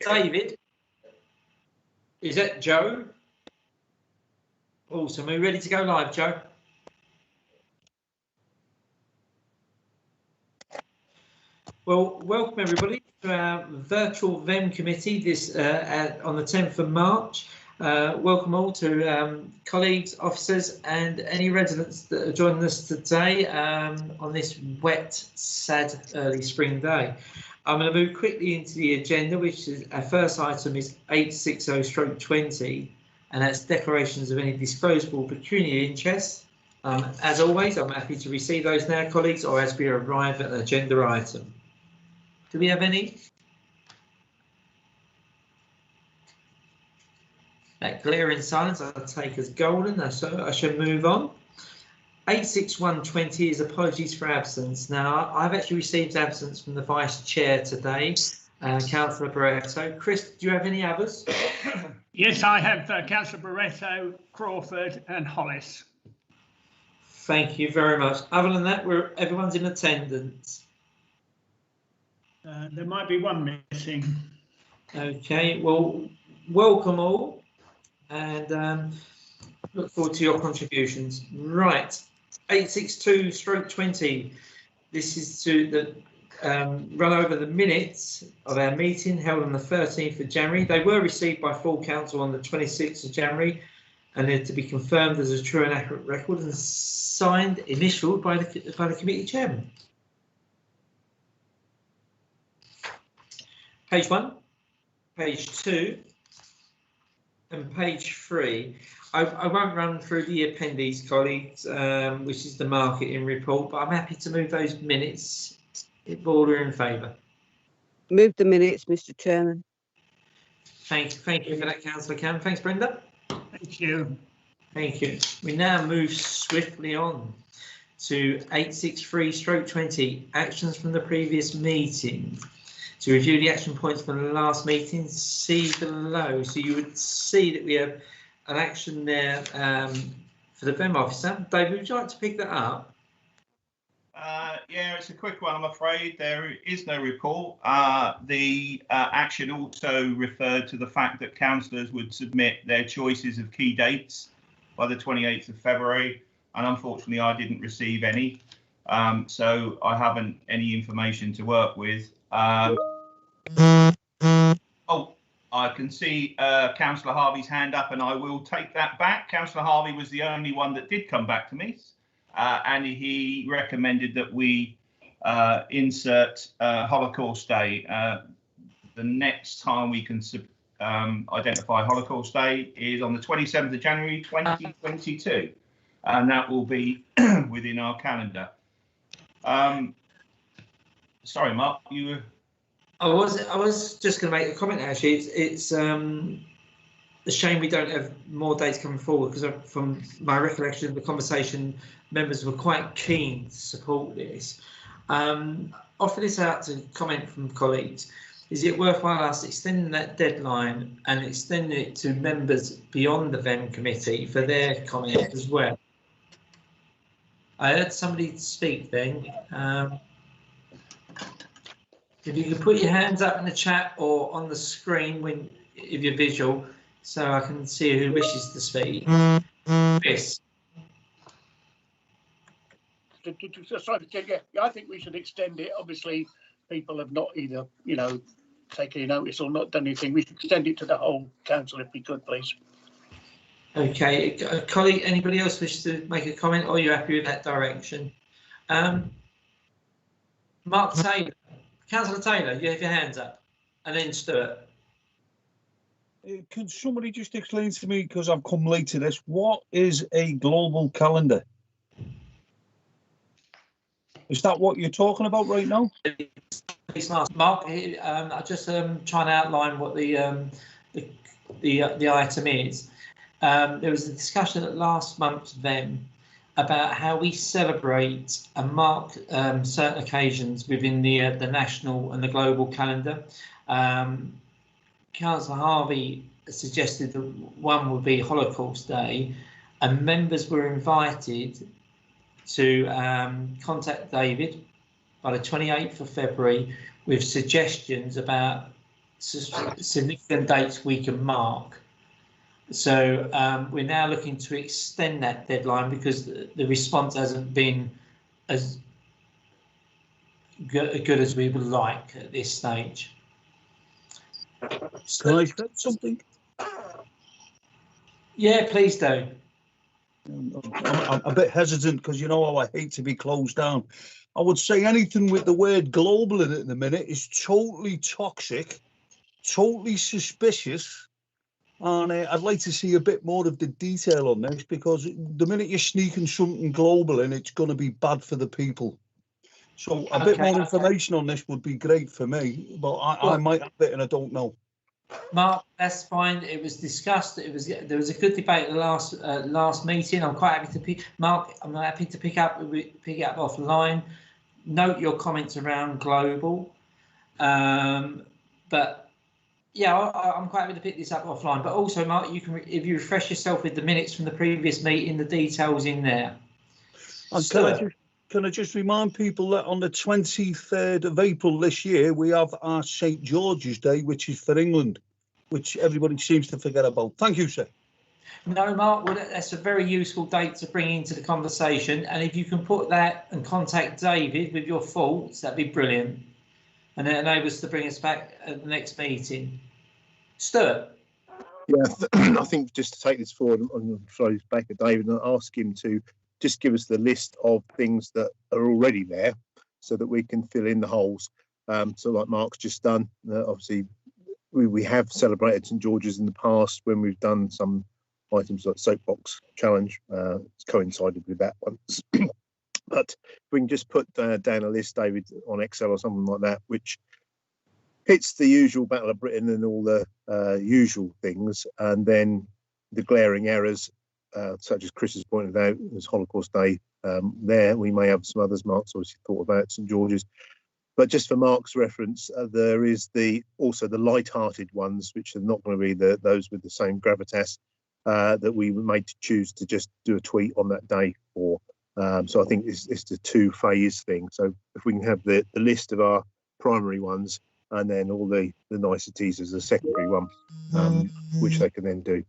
David? Is that Joe? Awesome. Are we ready to go live, Joe? Well, welcome everybody to our virtual VEM committee this on the 10th of March. Welcome all to colleagues, officers and any residents that are joining us today on this wet, sad early spring day. I'm going to move quickly into the agenda, which is our first item is 860/20, and that's declarations of any disposable pecuniary interests. As always, I'm happy to receive those now, colleagues, or as we arrive at an agenda item. Do we have any? That glaring silence I'll take as golden, so I shall move on. 861/20 is apologies for absence. Now, I've actually received absence from the Vice Chair today, Councillor Barretto. Chris, do you have any others? Yes, I have Councillor Barretto, Crawford and Hollis. Thank you very much. Other than that, everyone's in attendance. There might be one missing. Okay, well, welcome all and look forward to your contributions. Right, 862/20. This is to run over the minutes of our meeting held on the 13th of January. They were received by full council on the 26th of January and they're to be confirmed as a true and accurate record and signed, initialed by the committee chairman. Page 1, page 2 and page 3. I won't run through the appendix, colleagues, which is the marketing report, but I'm happy to move those minutes if all are in favour. Move the minutes, Mr. Chairman. Thank you for that, Councillor Cam. Thanks, Brenda. Thank you. Thank you. We now move swiftly on to 863/20, actions from the previous meeting. To review the action points from the last meeting, see below. So you would see that we have an action there for the VEM officer. David, would you like to pick that up? Yeah, it's a quick one, I'm afraid. There is no report. The action also referred to the fact that councillors would submit their choices of key dates by the 28th of February, and unfortunately I didn't receive any. So I haven't any information to work with. Oh, I can see Councillor Harvey's hand up and I will take that back. Councillor Harvey was the only one that did come back to me and he recommended that we insert Holocaust Day. The next time we can identify Holocaust Day is on the 27th of January 2022 and that will be within our calendar. Sorry, Mark, you were... I was just going to make a comment. Actually, it's a shame we don't have more dates coming forward because from my recollection of the conversation, members were quite keen to support this. Offer this out to comment from colleagues. Is it worthwhile us extending that deadline and extending it to members beyond the VEM committee for their comment as well? I heard somebody speak then. If you can put your hands up in the chat or on the screen if you're visual, so I can see who wishes to speak. Chris. Sorry, yeah, I think we should extend it. Obviously, people have not either, taken any notice or not done anything. We should extend it to the whole council if we could, please. Okay, colleague, anybody else wish to make a comment, or are you happy with that direction? Mark Taylor. Councillor Taylor, you have your hands up, and then Stuart. Can somebody just explain to me, because I've come late to this, what is a global calendar? Is that what you're talking about right now? Mark, I just trying to outline what the item is. There was a discussion at last month's VEM about how we celebrate and mark certain occasions within the national and the global calendar. Councillor Harvey suggested that one would be Holocaust Day, and members were invited to contact David by the 28th of February with suggestions about significant dates we can mark. So we're now looking to extend that deadline because the response hasn't been as good as we would like at this stage. Can I say something? Yeah, please do. I'm a bit hesitant because you know how I hate to be closed down. I would say anything with the word global in it at the minute is totally toxic, totally suspicious. And I'd like to see a bit more of the detail on this, because the minute you're sneaking something global in, it's going to be bad for the people. So a bit more information on this would be great for me, but I might have it and I don't know. Mark, that's fine. It was discussed. There was a good debate at the last meeting. I'm quite happy to pick. Mark, I'm happy to pick it up offline. Note your comments around global, but yeah, I'm quite happy to pick this up offline. But also, Mark, you can, if you refresh yourself with the minutes from the previous meeting, the details in there. Can I just remind people that on the 23rd of April this year, we have our St. George's Day, which is for England, which everybody seems to forget about. Thank you, sir. No, Mark, well, that's a very useful date to bring into the conversation. And if you can put that and contact David with your thoughts, that'd be brilliant. And it enables us to bring us back at the next meeting. Stuart. Yeah, I think just to take this forward, I'm throw back at David and ask him to just give us the list of things that are already there so that we can fill in the holes. So like Mark's just done, obviously we have celebrated St. George's in the past when we've done some items like soapbox challenge. It's coincided with that once. But we can just put down a list, David, on Excel or something like that, which hits the usual Battle of Britain and all the usual things, and then the glaring errors, such as Chris has pointed out, as Holocaust Day. There we may have some others. Mark's obviously thought about St. George's, but just for Mark's reference, there is also the light-hearted ones, which are not going to be those with the same gravitas that we may choose to just do a tweet on that day for. So I think it's the two-phase thing. So if we can have the list of our primary ones, and then all the niceties as a secondary one, which they can then do.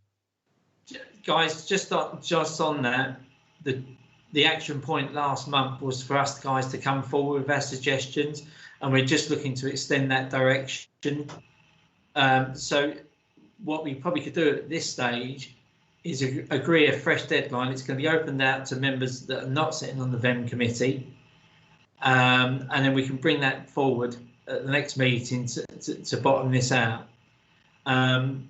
Guys, just on that, the action point last month was for us guys to come forward with our suggestions, and we're just looking to extend that direction. So what we probably could do at this stage is agree a fresh deadline. It's going to be opened out to members that are not sitting on the VEM committee, and then we can bring that forward at the next meeting to bottom this out. I'm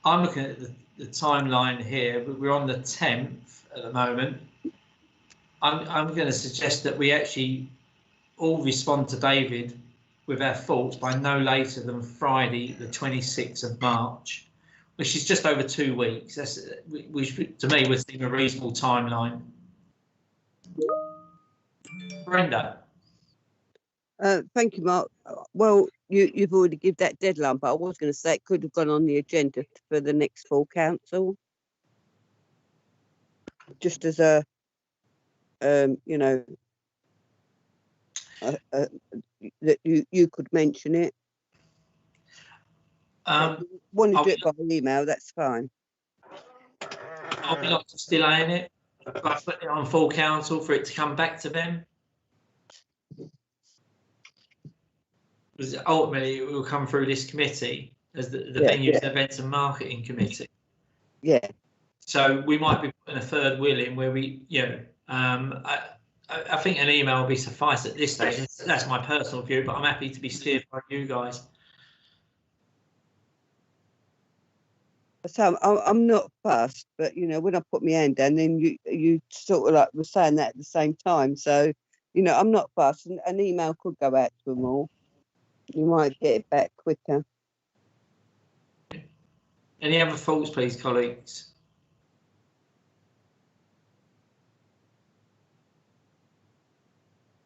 looking at the timeline here, but we're on the 10th at the moment. I'm going to suggest that we actually all respond to David with our thoughts by no later than Friday, the 26th of March, which is just over 2 weeks. That's, which to me would seem a reasonable timeline. Brenda. Thank you, Mark. Well, you've already given that deadline, but I was going to say it could have gone on the agenda for the next full council, just as a, you know, that you could mention it. Want to do it by email? That's fine. Are we not just delaying it? By putting it on full council for it to come back to them? Because ultimately it will come through this committee as the venues, events and marketing committee. Yeah. So we might be putting a third wheel in where we, you know, I think an email will be suffice at this stage. That's my personal view, but I'm happy to be steered by you guys. So I'm not fussed, but you know, when I put my hand down, then you sort of like were saying that at the same time. So, you know, I'm not fussed, and an email could go out to them all. You might get it back quicker. Any other thoughts, please, colleagues?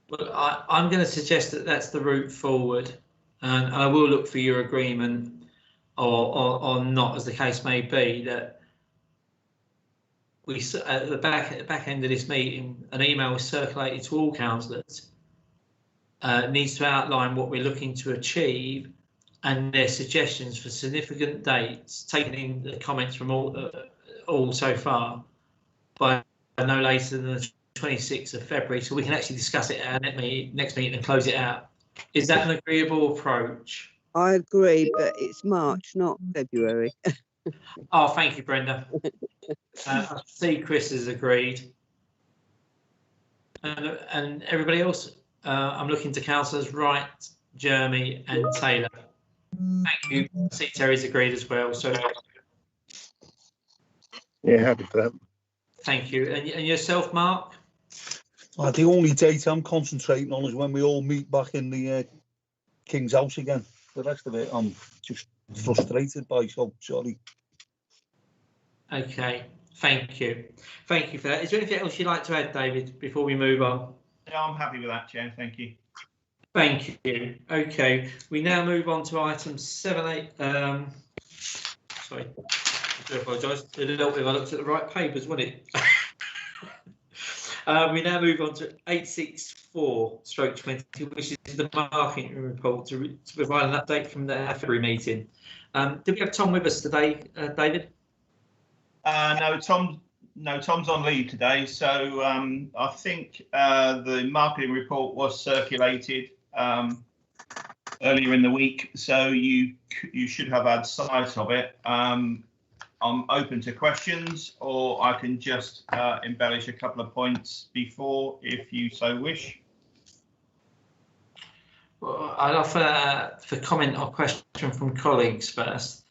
Well, I'm going to suggest that that's the route forward, and I will look for your agreement or not, as the case may be, that we at the back end of this meeting, an email was circulated to all councillors. Needs to outline what we're looking to achieve and their suggestions for significant dates, taking in the comments from all so far, by no later than the 26th of February, so we can actually discuss it at our next meeting and close it out. Is that an agreeable approach? I agree, but it's March, not February. Oh, thank you, Brenda. I see Chris has agreed. And everybody else, I'm looking to councillors Wright, Jeremy and Taylor. Thank you. I see Terry's agreed as well. So Yeah, happy for that. thank you. And yourself, Mark? The only date I'm concentrating on is when we all meet back in the King's House again. The rest of it, I'm just frustrated by, so sorry. Okay, thank you. Thank you for that. Is there anything else you'd like to add, David, before we move on? Yeah, I'm happy with that, Chair. Thank you. Thank you. Okay, we now move on to item 7.8. Sorry, I do apologise. It would help if I looked at the right papers, wouldn't it? We now move on to 864/20, which is the marketing report to provide an update from the February meeting. Did we have Tom with us today, David? No, Tom's on leave today, so I think the marketing report was circulated earlier in the week, so you should have had sight of it. I'm open to questions, or I can just embellish a couple of points before, if you so wish. Well, I'd offer for comment or question from colleagues first.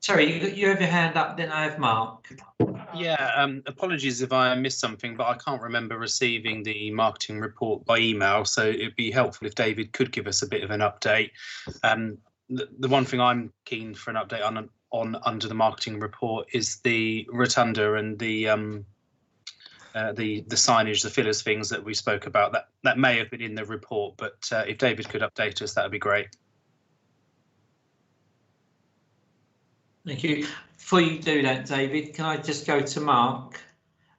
Terry, you have your hand up, then I have Mark. Yeah, apologies if I missed something, but I can't remember receiving the marketing report by email, so it'd be helpful if David could give us a bit of an update. The one thing I'm keen for an update on under the marketing report is the rotunda and the signage, the fillers things that we spoke about. That may have been in the report, but if David could update us, that would be great. Thank you. Before you do that, David, can I just go to Mark?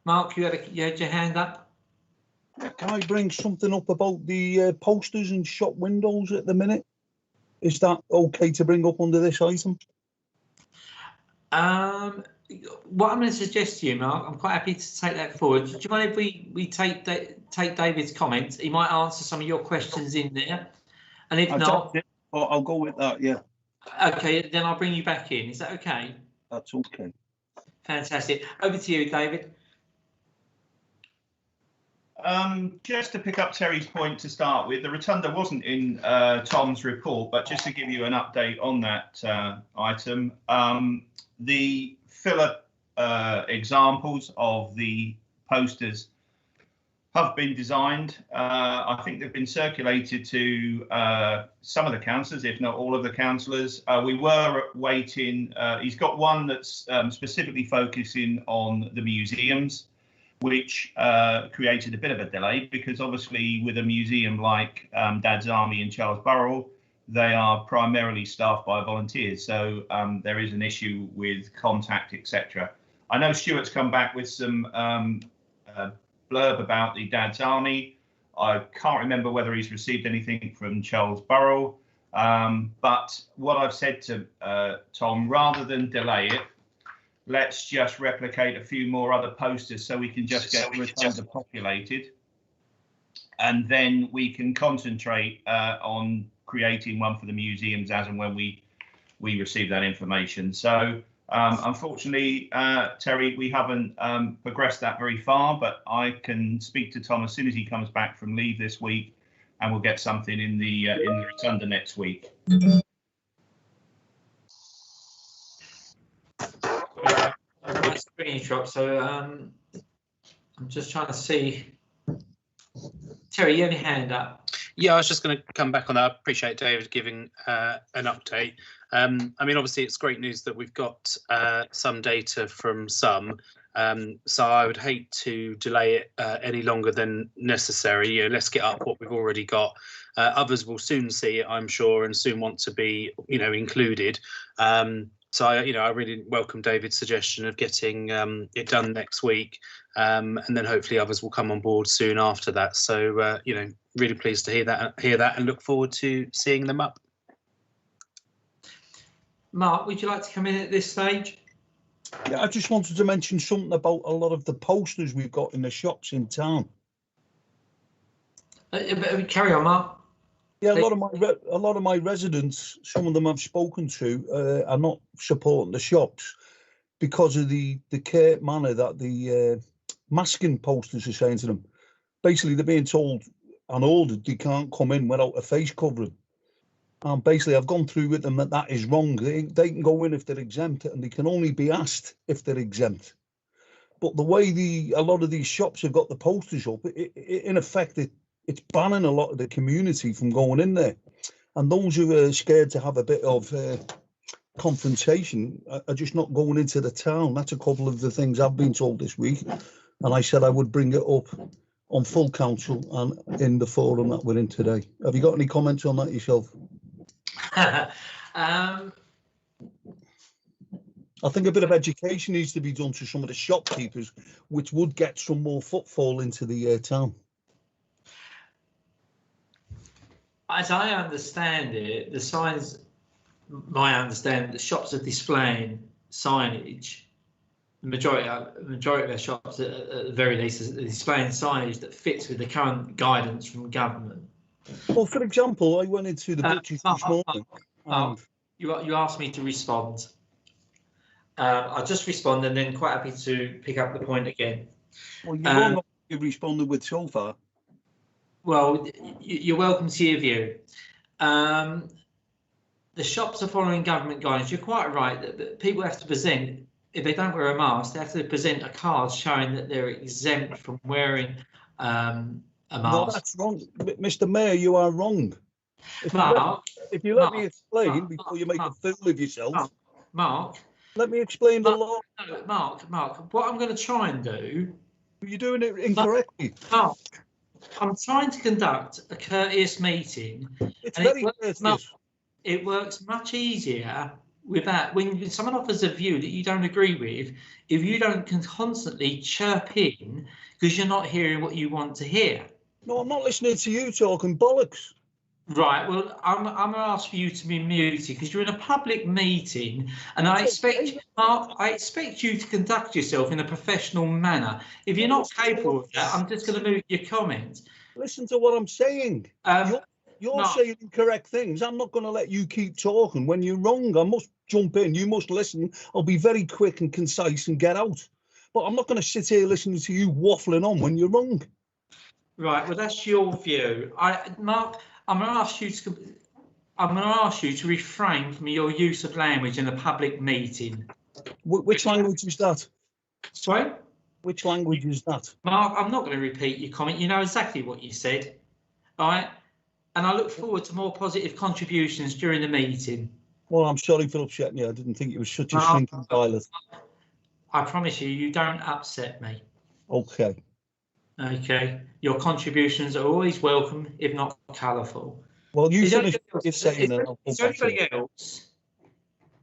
Mark, you had your hand up. Can I bring something up about the posters and shop windows at the minute? Is that okay to bring up under this item? What I'm going to suggest to you, Mark, I'm quite happy to take that forward. Do you mind if we take David's comments? He might answer some of your questions in there, and if not, I'll go with that. Yeah. Okay, then I'll bring you back in. Is that okay? That's okay. Fantastic. Over to you, David. Just to pick up Terry's point to start with, the rotunda wasn't in Tom's report, but just to give you an update on that item, the filler examples of the posters have been designed. I think they've been circulated to some of the councillors, if not all of the councillors. We were waiting. He's got one that's specifically focusing on the museums, which created a bit of a delay because obviously with a museum like Dad's Army in Charles Borough, they are primarily staffed by volunteers. So there is an issue with contact, etc. I know Stuart's come back with some blurb about the Dad's Army. I can't remember whether he's received anything from Charles Borough, but what I've said to Tom, rather than delay it, let's just replicate a few more other posters so we can just get rotunda populated, and then we can concentrate on creating one for the museums as and when we receive that information. So unfortunately, Terry, we haven't progressed that very far, but I can speak to Tom as soon as he comes back from leave this week, and we'll get something in the rotunda next week. Screenshot. So I'm just trying to see. Terry, you have your hand up. Yeah, I was just going to come back on that. I appreciate David giving an update. I mean, obviously, it's great news that we've got some data from some. So I would hate to delay it any longer than necessary. You know, let's get up what we've already got. Others will soon see it, I'm sure, and soon want to be, included. So I really welcome David's suggestion of getting it done next week. and then hopefully others will come on board soon after that. So really pleased to hear that, and look forward to seeing them up. Mark, would you like to come in at this stage? Yeah, I just wanted to mention something about a lot of the posters we've got in the shops in town. Carry on, Mark. Yeah, a lot of my residents, some of them I've spoken to, are not supporting the shops because of the curt manner that the masking posters are saying to them. Basically, they're being told and ordered they can't come in without a face covering. And basically, I've gone through with them that is wrong. They can go in if they're exempt, and they can only be asked if they're exempt. But the way a lot of these shops have got the posters up, in effect, it's banning a lot of the community from going in there. And those who are scared to have a bit of confrontation are just not going into the town. That's a couple of the things I've been told this week. And I said I would bring it up on full council and in the forum that we're in today. Have you got any comments on that yourself? I think a bit of education needs to be done to some of the shopkeepers, which would get some more footfall into the town. As I understand it, the signs, my understanding, the shops are displaying signage. The majority of their shops, at the very least, are displaying signage that fits with the current guidance from government. Well, for example, I went into the butcher's this morning. You asked me to respond. I'll just respond and then quite happy to pick up the point again. Well, you've responded with so far. Well, you're welcome to your view. The shops are following government guidance. You're quite right that people have to present, if they don't wear a mask, they have to present a card showing that they're exempt from wearing a mask. No, that's wrong. Mr. Mayor, you are wrong. If you let me explain before you make a fool of yourself. Mark. Let me explain the law. No, Mark, what I'm going to try and do... You're doing it incorrectly. Mark, I'm trying to conduct a courteous meeting. It's very courteous. It works much easier without, when someone offers a view that you don't agree with, if you don't constantly chirp in because you're not hearing what you want to hear. No, I'm not listening to you talking bollocks. Right, well, I'm going to ask for you to be muted because you're in a public meeting, and I expect, Mark, I expect you to conduct yourself in a professional manner. If you're not capable of that, I'm just going to move your comment. Listen to what I'm saying. You're saying incorrect things. I'm not going to let you keep talking when you're wrong. I must jump in. You must listen. I'll be very quick and concise and get out. But I'm not going to sit here listening to you waffling on when you're wrong. Right, well, that's your view. Mark, I'm going to ask you to refrain from your use of language in a public meeting. Which language is that? Sorry? Which language is that? Mark, I'm not going to repeat your comment. You know exactly what you said. All right? And I look forward to more positive contributions during the meeting. Well, I'm sorry for upsetting you. I didn't think it was such a shrinking violet. I promise you don't upset me. Okay. Okay. Your contributions are always welcome, if not colourful. Well, you finished what you're saying. Is there anybody else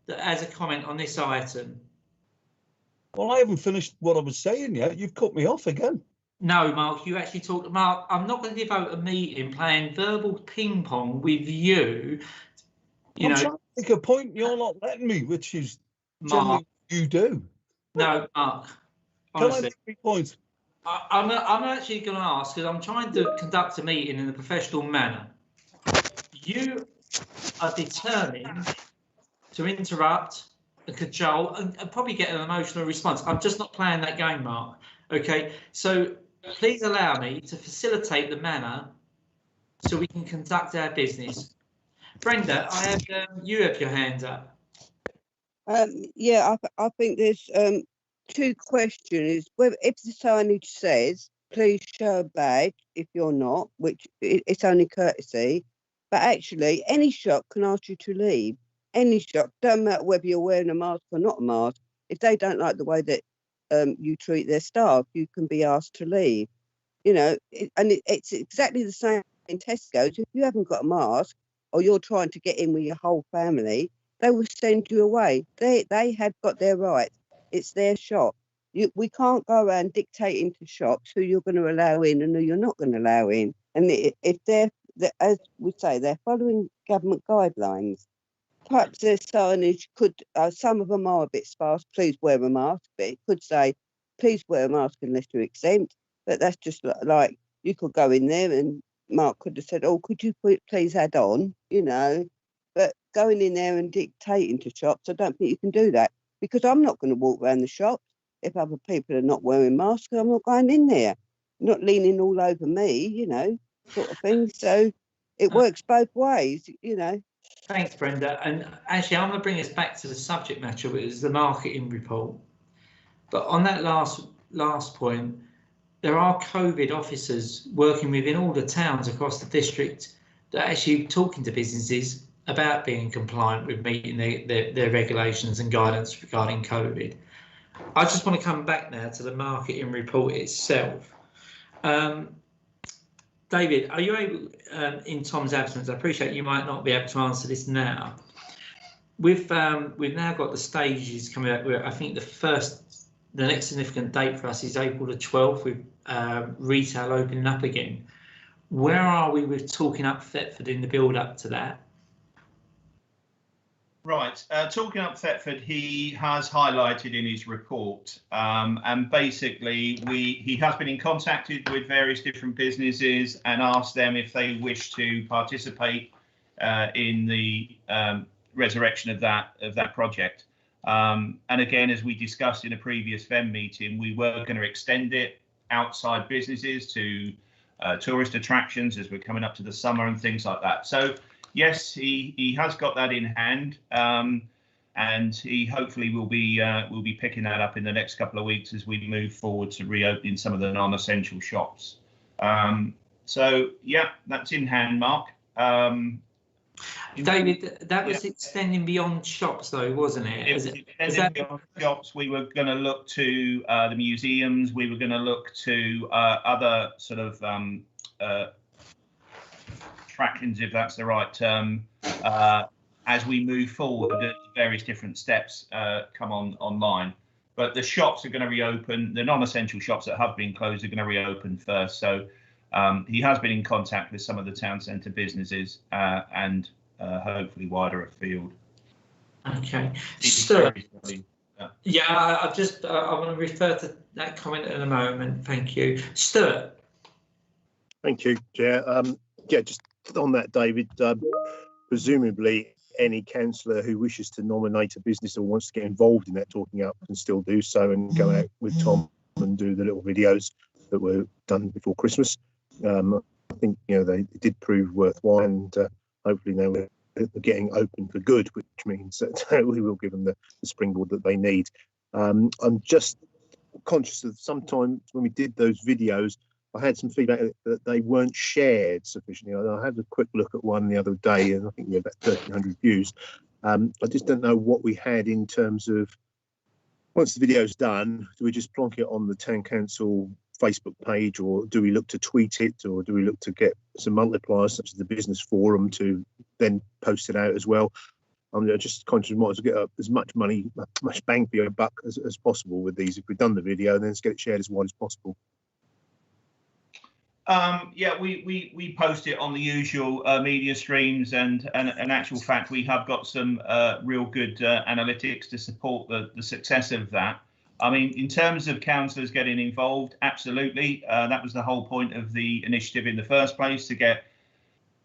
that has a comment on this item? Well, I haven't finished what I was saying yet. You've cut me off again. No, Mark, you actually talked. Mark, I'm not going to devote a meeting playing verbal ping pong with you. I'm trying to make a point. You're not letting me, which is generally you do. No, Mark. Honestly, can I make my point? I'm actually going to ask, because I'm trying to conduct a meeting in a professional manner. You are determined to interrupt and cajole and probably get an emotional response. I'm just not playing that game, Mark. Okay, so please allow me to facilitate the manner so we can conduct our business. Brenda, I have you have your hand up. Yeah, I think there's two questions. Whether if the signage says please show a badge if you're not, which it's only courtesy, but actually any shop can ask you to leave. Any shop, don't matter whether you're wearing a mask or not a mask. If they don't like the way that you treat their staff, you can be asked to leave. You know, it's exactly the same in Tesco's. If you haven't got a mask or you're trying to get in with your whole family, they will send you away. They have got their rights. It's their shop. we can't go around dictating to shops who you're going to allow in and who you're not going to allow in. And if they're, as we say, they're following government guidelines, perhaps their signage could, some of them are a bit sparse, please wear a mask, but it could say, please wear a mask unless you're exempt. But that's just like, you could go in there and Mark could have said, oh, could you please add on, you know, but going in there and dictating to shops, I don't think you can do that, because I'm not going to walk around the shops if other people are not wearing masks. I'm not going in there, not leaning all over me, you know, sort of thing. So it works both ways, you know. Thanks, Brenda. And actually, I'm going to bring us back to the subject matter, which is the marketing report. But on that last point, there are COVID officers working within all the towns across the district that are actually talking to businesses about being compliant with meeting their regulations and guidance regarding COVID. I just want to come back now to the marketing report itself. David, are you able, in Tom's absence, I appreciate you might not be able to answer this now. We've now got the stages coming up where I think the next significant date for us is April the 12th with retail opening up again. Where are we with talking up Thetford in the build up to that? Right, talking up Thetford, he has highlighted in his report, and basically he has been in contact with various different businesses and asked them if they wish to participate in the resurrection of that project. And again, as we discussed in a previous VEM meeting, we were going to extend it outside businesses to tourist attractions as we're coming up to the summer and things like that. So yes, he has got that in hand, and he hopefully will be picking that up in the next couple of weeks as we move forward to reopening some of the non-essential shops. So yeah, that's in hand, Mark. David, that was extending beyond shops, though, wasn't it? Extending beyond shops, we were going to look to the museums. We were going to look to other sort of attractions, if that's the right term, as we move forward as various different steps come online. But the shops are going to reopen. The non-essential shops that have been closed are going to reopen first. So he has been in contact with some of the town centre businesses and hopefully wider afield. Okay. Stuart, yeah, I want to refer to that comment in a moment. Thank you. Stuart. Thank you, Chair. Yeah, just on that, David, presumably any councillor who wishes to nominate a business or wants to get involved in that talking up can still do so and go out with Tom and do the little videos that were done before Christmas. I think, you know, they did prove worthwhile, and hopefully now we're getting open for good, which means that we will give them the springboard that they need. I'm just conscious that sometimes when we did those videos, I had some feedback that they weren't shared sufficiently. I had a quick look at one the other day, and I think we had about 1,300 views. I just don't know what we had in terms of, once the video's done, do we just plonk it on the town council Facebook page, or do we look to tweet it, or do we look to get some multipliers such as the business forum to then post it out as well? I'm just conscious we might as well get as much money, much bang for your buck as possible with these. If we've done the video, then let's get it shared as wide as possible. Yeah, we post it on the usual media streams, and in actual fact, we have got some real good analytics to support the success of that. I mean, in terms of councillors getting involved, absolutely. That was the whole point of the initiative in the first place, to get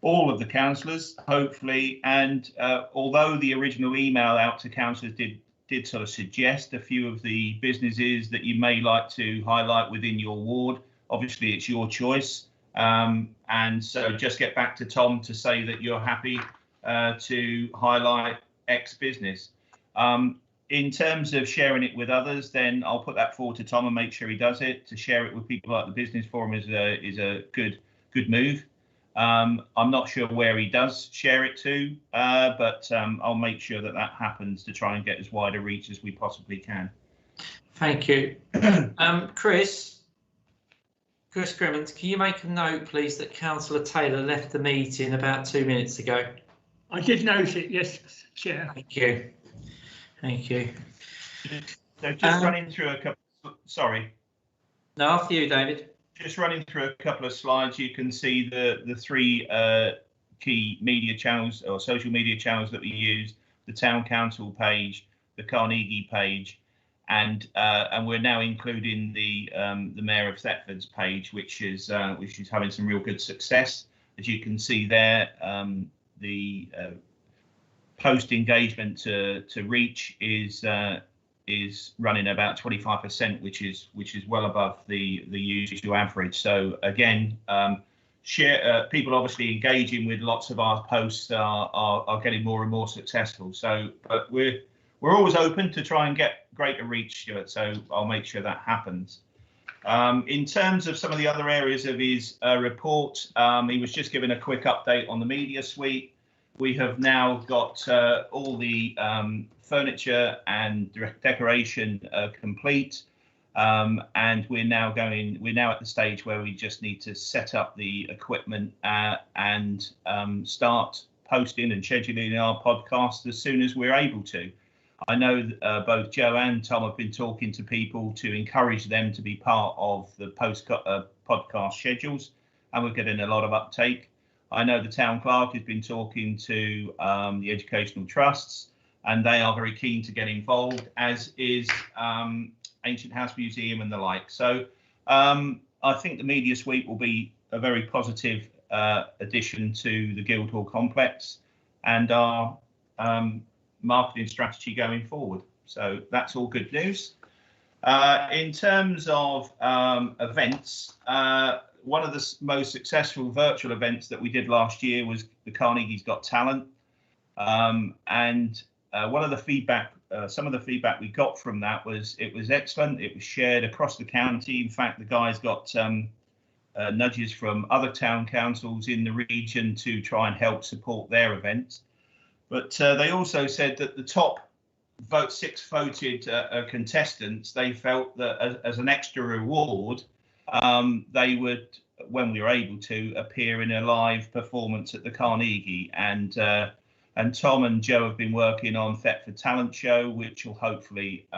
all of the councillors, hopefully. And although the original email out to councillors did sort of suggest a few of the businesses that you may like to highlight within your ward, obviously it's your choice. And so just get back to Tom to say that you're happy to highlight X business. In terms of sharing it with others, then I'll put that forward to Tom and make sure he does it. To share it with people like the business forum is a good move. I'm not sure where he does share it to, but I'll make sure that happens to try and get as wide a reach as we possibly can. Thank you. Chris Crimmins, can you make a note, please, that Councillor Taylor left the meeting about 2 minutes ago? I did note it, yes, Chair. Thank you. Thank you. So just running through a couple of Sorry. No, after you, David. Just running through a couple of slides, you can see the three key media channels or social media channels that we use: the Town Council page, the Carnegie page, and we're now including the Mayor of Thetford's page, which is having some real good success. As you can see there, the post engagement to reach is running about 25%, which is well above the usual average. So again, people obviously engaging with lots of our posts are getting more and more successful. So, but we're always open to try and get greater reach, Stuart. So I'll make sure that happens. In terms of some of the other areas of his report, he was just giving a quick update on the media suite. We have now got all the furniture and decoration complete, and we're now at the stage where we just need to set up the equipment and start posting and scheduling our podcast as soon as we're able to. I know both Joe and Tom have been talking to people to encourage them to be part of the podcast schedules, and we're getting a lot of uptake. I know the town clerk has been talking to the educational trusts, and they are very keen to get involved, as is Ancient House Museum and the like. So I think the media suite will be a very positive addition to the Guildhall complex and our marketing strategy going forward. So that's all good news. In terms of events, one of the most successful virtual events that we did last year was the Carnegie's Got Talent. And one of the feedback, some of the feedback we got from that was it was excellent. It was shared across the county. In fact, the guys got nudges from other town councils in the region to try and help support their events. But they also said that the top six voted contestants, they felt that as an extra reward, they would, when we were able to, appear in a live performance at the Carnegie. And Tom and Joe have been working on Thetford Talent Show, which will hopefully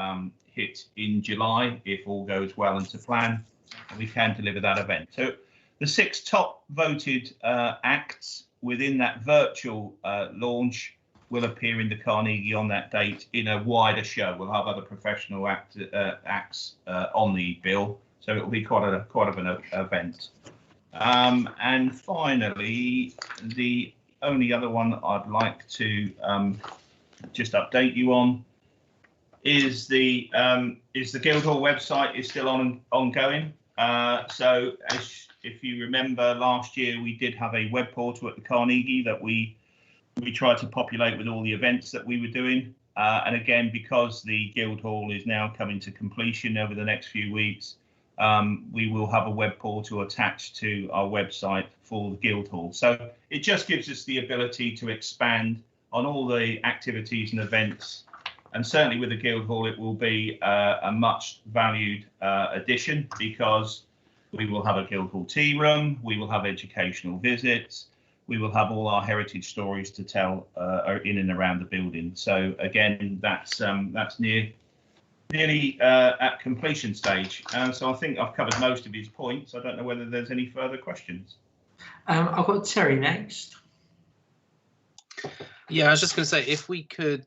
hit in July if all goes well and to plan, and we can deliver that event. So the six top voted acts within that virtual launch will appear in the Carnegie on that date in a wider show. We'll have other professional acts on the bill, so it will be quite of an event. And finally, the only other one I'd like to just update you on is the Guildhall website is still ongoing. So if you remember last year, we did have a web portal at the Carnegie that we tried to populate with all the events that we were doing. And again, because the Guildhall is now coming to completion over the next few weeks, we will have a web portal attached to our website for the Guildhall. So it just gives us the ability to expand on all the activities and events. And certainly with the Guildhall, it will be a much valued addition, because we will have a Guildhall tea room, we will have educational visits, we will have all our heritage stories to tell in and around the building. So again, that's nearly at completion stage. So I think I've covered most of his points. I don't know whether there's any further questions. I've got Terry next. Yeah, I was just going to say, if we could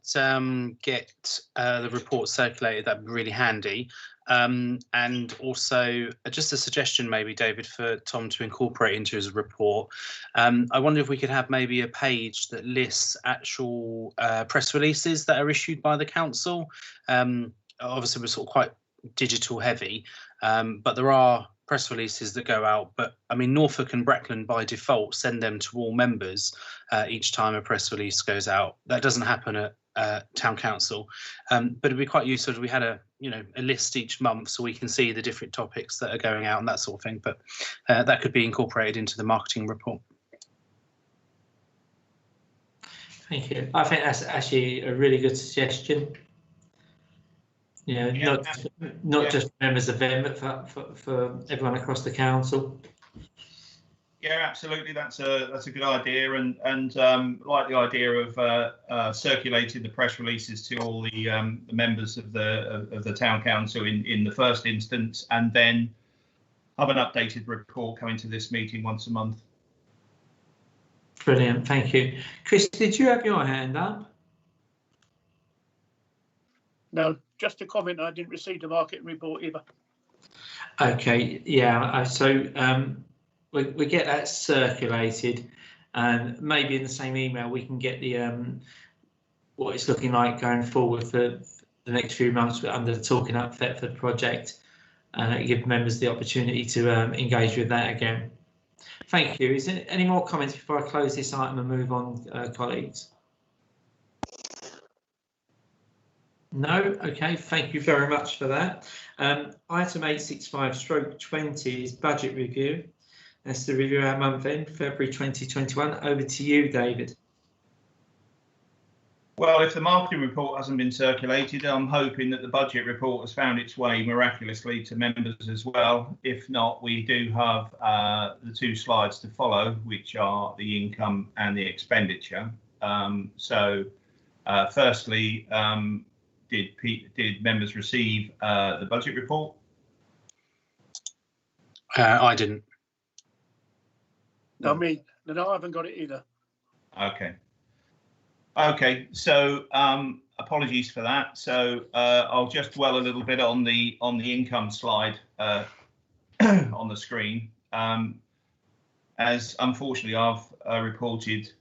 get the report circulated, that'd be really handy. And also just a suggestion maybe, David, for Tom to incorporate into his report. I wonder if we could have maybe a page that lists actual press releases that are issued by the council. Obviously, we're sort of quite digital heavy, but there are press releases that go out. But I mean, Norfolk and Breckland by default send them to all members each time a press release goes out. That doesn't happen at town council, but it'd be quite useful if we had a list each month so we can see the different topics that are going out and that sort of thing. But that could be incorporated into the marketing report. Thank you. I think that's actually a really good suggestion. Not just members of VEM, but for everyone across the council. Yeah, absolutely. That's a good idea, and like the idea of circulating the press releases to all the members of the town council in the first instance, and then have an updated report coming to this meeting once a month. Brilliant, thank you. Chris, did you have your hand up? No, just a comment. I didn't receive the market report either. Okay, yeah. So we get that circulated, and maybe in the same email we can get the what it's looking like going forward for the next few months under the Talking Up Thetford project, and give members the opportunity to engage with that again. Thank you. Is there any more comments before I close this item and move on, colleagues? No? Okay, thank you very much for that. Item 865/20 is budget review. That's the review our month end, February 2021. Over to you, David. Well, if the marketing report hasn't been circulated, I'm hoping that the budget report has found its way miraculously to members as well. If not, we do have the two slides to follow, which are the income and the expenditure. Firstly, did members receive the budget report? I didn't. No, I haven't got it either. Okay, so apologies for that. So I'll just dwell a little bit on the income slide on the screen. As unfortunately I've reported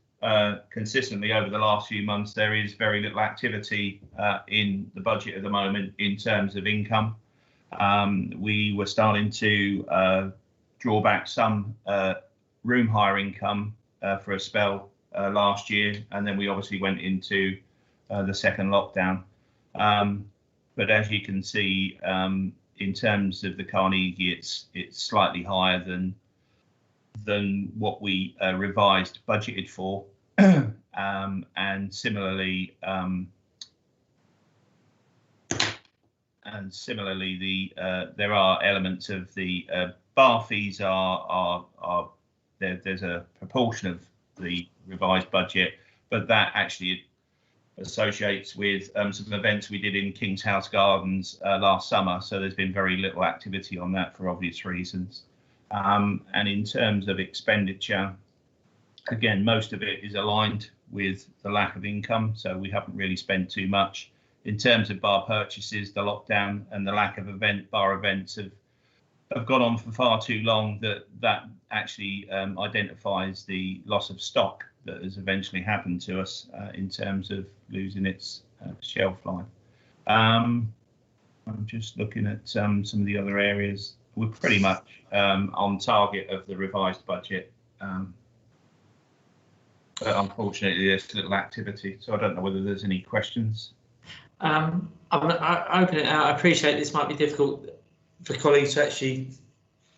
consistently over the last few months, there is very little activity in the budget at the moment in terms of income. We were starting to draw back some room hire income for a spell last year, and then we obviously went into the second lockdown. But as you can see, in terms of the Carnegie, it's slightly higher than what we revised budgeted for. And similarly, there are elements of the bar fees there's a proportion of the revised budget, but that actually associates with some events we did in King's House Gardens last summer. So there's been very little activity on that for obvious reasons. And in terms of expenditure, again, most of it is aligned with the lack of income, so we haven't really spent too much. In terms of bar purchases, the lockdown and the lack of bar events have gone on for far too long that actually identifies the loss of stock that has eventually happened to us in terms of losing its shelf life. I'm just looking at some of the other areas. We're pretty much on target of the revised budget. But unfortunately, there's little activity, so I don't know whether there's any questions. I'm open it out. I appreciate this might be difficult for colleagues to actually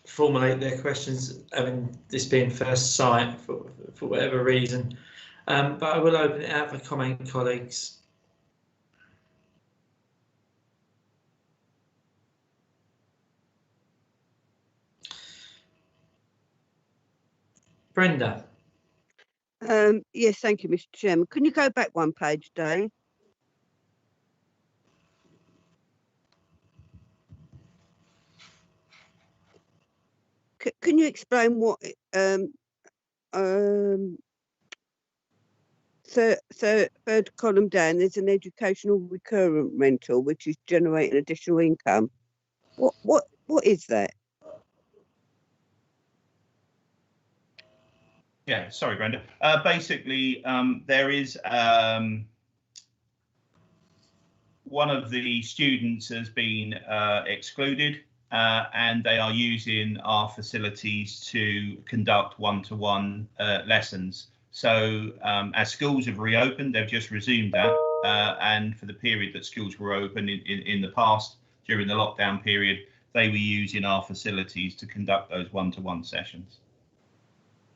formulate their questions, this being first sight for whatever reason. But I will open it out for comment, colleagues. Brenda. Yes, thank you, Mr. Chairman. Can you go back one page, Dave? Can you explain what third column down? There's an educational recurrent rental which is generating additional income. What is that? Yeah, sorry, Brenda. Basically, there is one of the students has been excluded, and they are using our facilities to conduct one-to-one lessons. So as schools have reopened, they've just resumed that, and for the period that schools were open in the past, during the lockdown period, they were using our facilities to conduct those one-to-one sessions.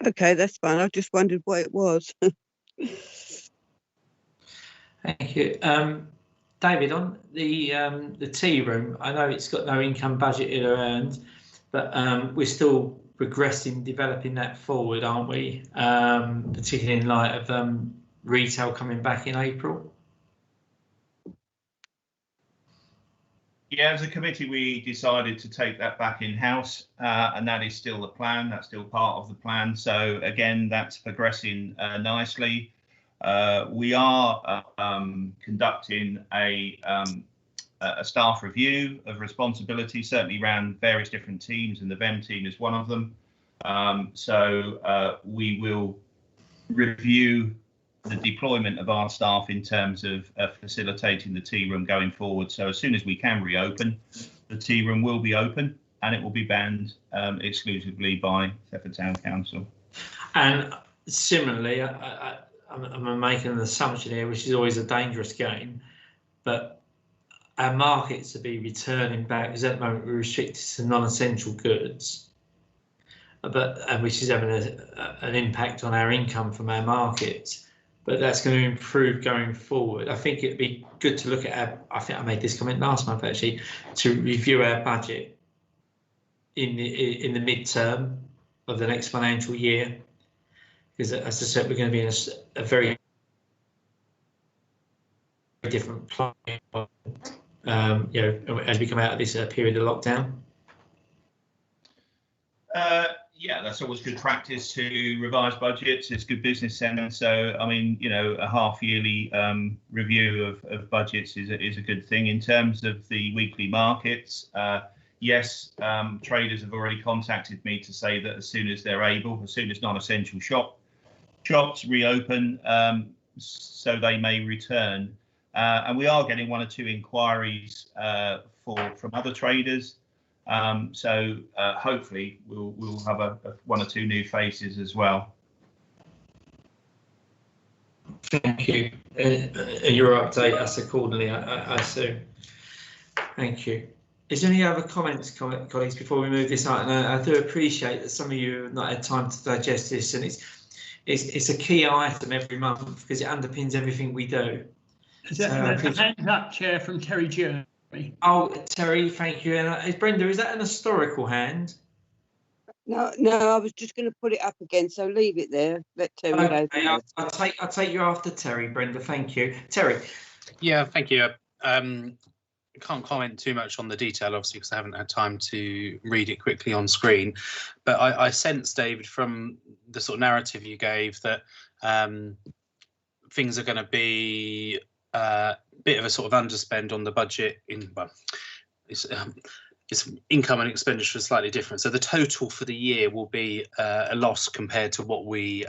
Okay, that's fine. I just wondered what it was. Thank you. David, on the tea room, I know it's got no income budgeted or earned, but we're still progressing, developing that forward, aren't we? Particularly in light of retail coming back in April. Yeah, as a committee, we decided to take that back in-house, and that is still the plan. That's still part of the plan. So again, that's progressing nicely. We are conducting a staff review of responsibility, certainly around various different teams, and the VEM team is one of them. So we will review the deployment of our staff in terms of facilitating the tea room going forward. So as soon as we can reopen, the tea room will be open, and it will be banned exclusively by Thetford Town Council. And similarly, I'm making an assumption here, which is always a dangerous game, but our markets will be returning back, because at the moment we're restricted to non-essential goods, but which is having an impact on our income from our markets. But that's going to improve going forward. I think it'd be good to look at I think I made this comment last month actually, to review our budget in the midterm of the next financial year, because as I said, we're going to be in a very different place, as we come out of this period of lockdown. Yeah, that's always good practice to revise budgets. It's good business sense. So, I mean, a half-yearly review of budgets is a good thing. In terms of the weekly markets, yes, traders have already contacted me to say that as soon as they're able, as soon as non-essential shops reopen, so they may return. And we are getting 1 or 2 inquiries from other traders. So hopefully we'll have 1 or 2 new faces as well. Thank you. Your update us accordingly, I assume. Thank you. Is there any other comments, colleagues, before we move this on? And I do appreciate that some of you have not had time to digest this, and it's a key item every month because it underpins everything we do. There's a hand up, Chair, from Terry Jeremy. Oh, Terry, thank you. And Brenda, is that an historical hand? No, I was just going to put it up again, so leave it there. Let Terry go. I'll take you after Terry, Brenda. Thank you, Terry. Yeah, thank you. Can't comment too much on the detail, obviously, because I haven't had time to read it quickly on screen. But I sense, David, from the sort of narrative you gave, that things are going to be a bit of a sort of underspend on the budget. It's income and expenditure is slightly different. So the total for the year will be a loss compared to what we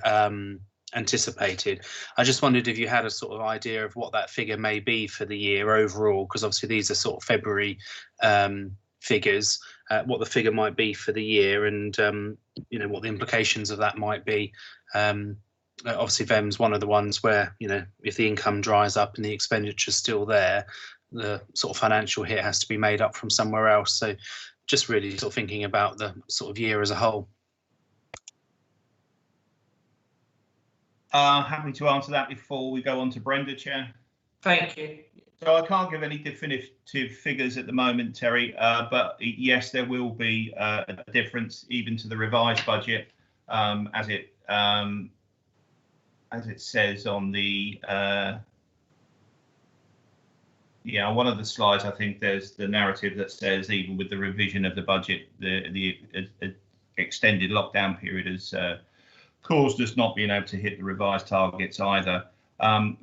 anticipated. I just wondered if you had a sort of idea of what that figure may be for the year overall, because obviously these are sort of February figures, what the figure might be for the year, and what the implications of that might be. Obviously VEM's one of the ones where, if the income dries up and the expenditure's still there, the sort of financial hit has to be made up from somewhere else. So just really sort of thinking about the sort of year as a whole. Happy to answer that before we go on to Brenda, Chair. Thank you. So I can't give any definitive figures at the moment, Terry, but yes, there will be a difference even to the revised budget, as it says on the one of the slides. I think there's the narrative that says even with the revision of the budget, the extended lockdown period has caused us not being able to hit the revised targets either.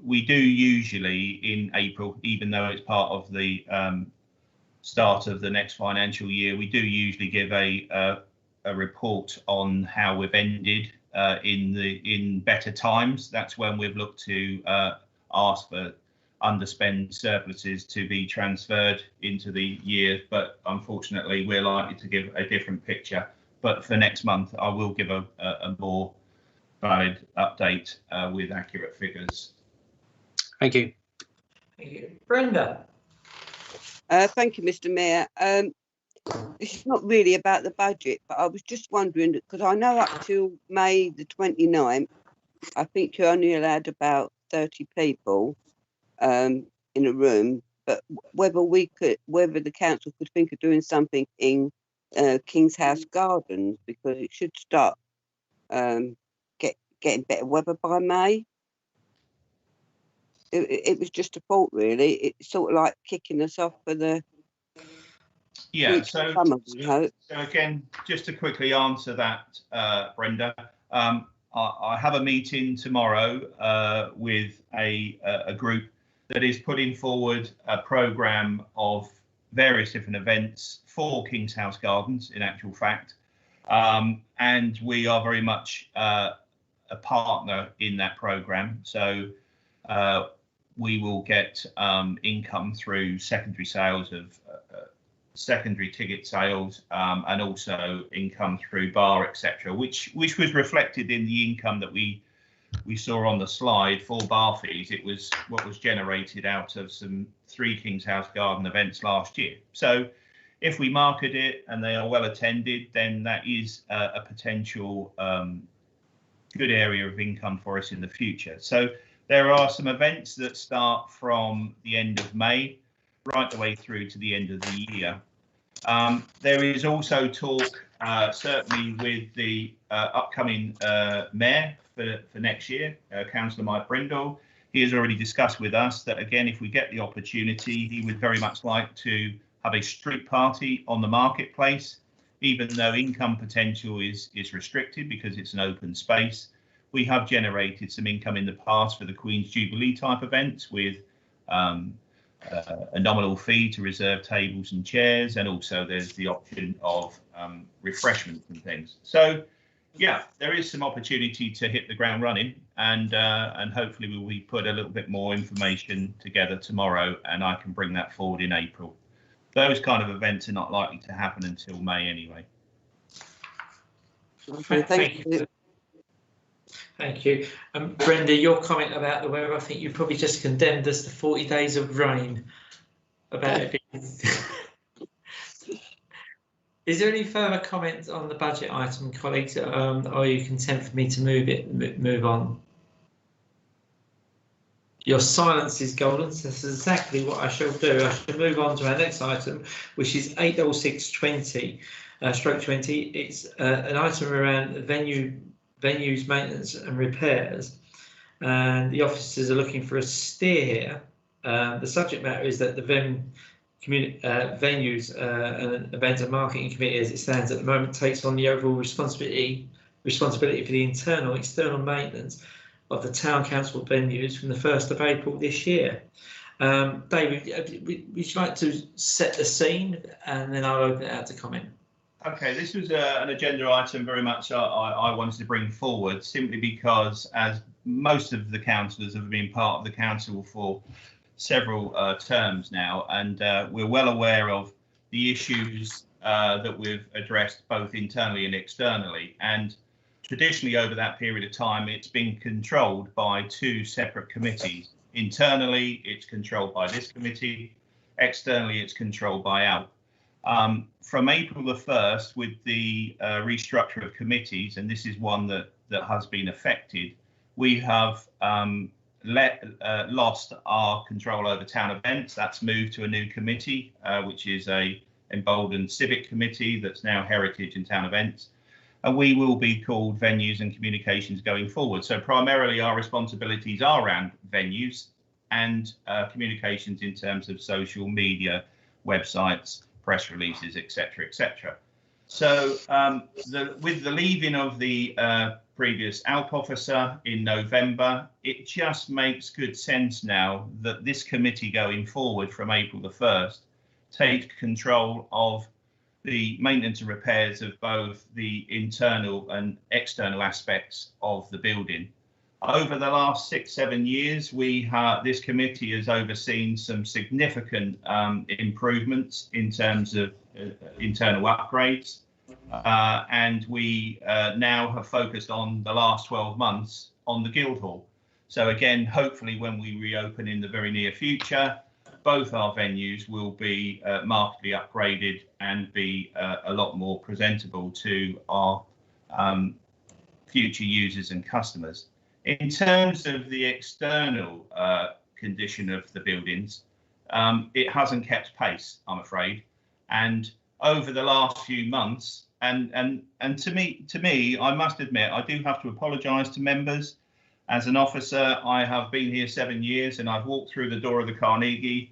We do usually in April, even though it's part of the start of the next financial year, we do usually give a report on how we've ended in better times. That's when we've looked to ask for underspend surpluses to be transferred into the year, but unfortunately we're likely to give a different picture. But for next month I will give a more valid update with accurate figures. Thank you. Thank you. Brenda. Thank you, Mr. Mayor. This is not really about the budget, but I was just wondering, because I know up till May the 29th, I think you're only allowed about 30 people in a room, but whether the council could think of doing something in King's House Gardens, because it should start getting better weather by May. It was just a thought, really. It's sort of like kicking us off for the summer, we hope. So again, just to quickly answer that, Brenda, I have a meeting tomorrow with a group that is putting forward a programme of various different events for King's House Gardens, in actual fact, and we are very much a partner in that programme. So we will get income through secondary sales of secondary ticket sales, and also income through bar, etc., which was reflected in the income that we saw on the slide for bar fees. It was what was generated out of some 3 King's House Garden events last year. So if we market it and they are well attended, then that is a potential good area of income for us in the future. So there are some events that start from the end of May right the way through to the end of the year. There is also talk, certainly with the upcoming mayor for next year, Councillor Mike Brindle. He has already discussed with us that, again, if we get the opportunity, he would very much like to have a street party on the marketplace, even though income potential is restricted because it's an open space. We have generated some income in the past for the Queen's Jubilee type events with a nominal fee to reserve tables and chairs, and also there's the option of refreshments and things. So yeah, there is some opportunity to hit the ground running, and hopefully we put a little bit more information together tomorrow, and I can bring that forward in April. Those kind of events are not likely to happen until May anyway. Okay, thank you. Thank you. Brenda, your comment about the weather, I think you probably just condemned us to 40 days of rain. About it being... Is there any further comments on the budget item, colleagues? Or are you content for me to move on? Your silence is golden. So that's exactly what I shall do. I shall move on to our next item, which is 86620, stroke 20. It's an item around venues, maintenance and repairs, and the officers are looking for a steer here. The subject matter is that the VEM venues and events and marketing committee, as it stands at the moment, takes on the overall responsibility for the internal external maintenance of the town council venues from the 1st of April this year. David, would you like to set the scene, and then I'll open it out to comment. Okay, this was an agenda item very much I wanted to bring forward, simply because, as most of the councillors have been part of the council for several terms now, and we're well aware of the issues that we've addressed both internally and externally. And traditionally, over that period of time, it's been controlled by 2 separate committees. Internally, it's controlled by this committee. Externally, it's controlled by ALP. From April the 1st, with the restructure of committees, and this is one that has been affected, we have lost our control over town events. That's moved to a new committee, which is a emboldened civic committee that's now heritage and town events. And we will be called venues and communications going forward. So primarily our responsibilities are around venues and communications in terms of social media, websites, press releases, etc., etc. So with the leaving of the previous ALP officer in November, it just makes good sense now that this committee going forward from April the 1st takes control of the maintenance and repairs of both the internal and external aspects of the building. Over the last 6-7 years, this committee has overseen some significant improvements in terms of internal upgrades, and we now have focused on the last 12 months on the Guildhall. So again, hopefully when we reopen in the very near future, both our venues will be markedly upgraded and be a lot more presentable to our future users and customers. In terms of the external condition of the buildings, it hasn't kept pace, I'm afraid. And over the last few months. And to me, I must admit, I do have to apologise to members. As an officer, I have been here 7 years, and I've walked through the door of the Carnegie